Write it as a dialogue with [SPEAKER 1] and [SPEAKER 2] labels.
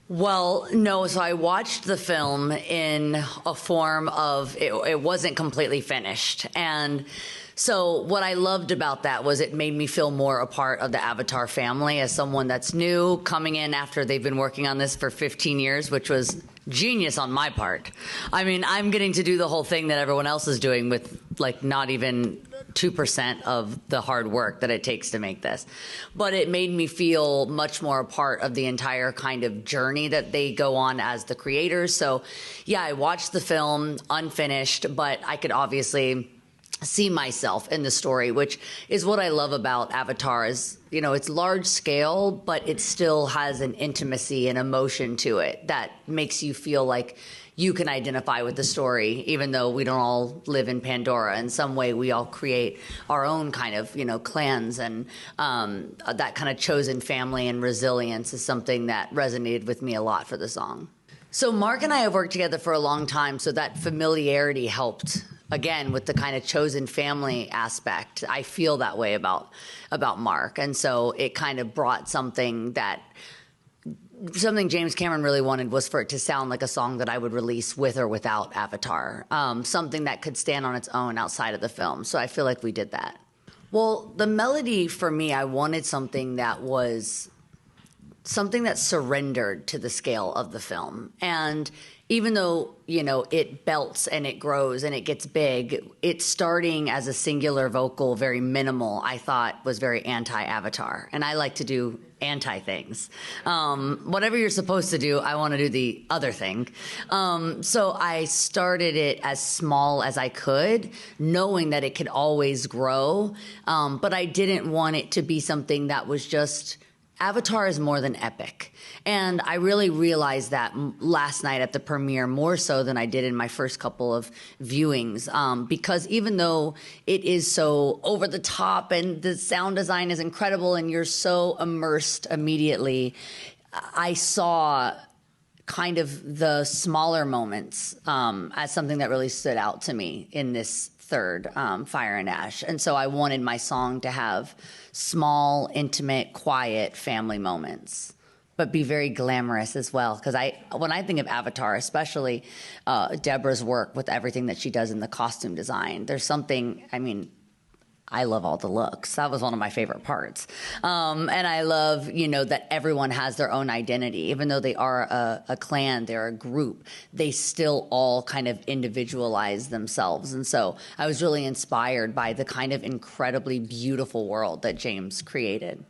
[SPEAKER 1] Well, no. So I watched the film in a form of it wasn't completely finished. And so what I loved about that was it made me feel more a part of the Avatar family as someone that's new coming in after they've been working on this for 15 years, which was genius on my part. I mean, I'm getting to do the whole thing that everyone else is doing with like not even 2% of the hard work that it takes to make this. But it made me feel much more a part of the entire kind of journey that they go on as the creators. So yeah, I watched the film unfinished, but I could obviously see myself in the story, which is what I love about Avatar is, you know, it's large scale, but it still has an intimacy and emotion to it that makes you feel like you can identify with the story, even though we don't all live in Pandora. In some way, we all create our own kind of, you know, clans, and that kind of chosen family and resilience is something that resonated with me a lot for the song. So Mark and I have worked together for a long time, so that familiarity helped. Again, with the kind of chosen family aspect, I feel that way about Mark, and so it kind of brought something James Cameron really wanted was for it to sound like a song that I would release with or without Avatar, something that could stand on its own outside of the film. So I feel like we did that. Well, the melody for me, I wanted something that surrendered to the scale of the film. And even though, you know, it belts and it grows and it gets big, it starting as a singular vocal, very minimal, I thought was very anti-Avatar. And I like to do anti-things. Whatever you're supposed to do, I want to do the other thing. So I started it as small as I could, knowing that it could always grow. But I didn't want it to be something that was just... Avatar is more than epic. And I really realized that last night at the premiere, more so than I did in my first couple of viewings. Because even though it is so over the top and the sound design is incredible and you're so immersed immediately, I saw kind of the smaller moments as something that really stood out to me in this third, Fire and Ash. And so I wanted my song to have small, intimate, quiet family moments, but be very glamorous as well. Because when I think of Avatar, especially Deborah's work with everything that she does in the costume design, there's something, I mean, I love all the looks. That was one of my favorite parts. And I love, you know, that everyone has their own identity. Even though they are a clan, they're a group, they still all kind of individualize themselves. And so I was really inspired by the kind of incredibly beautiful world that James created.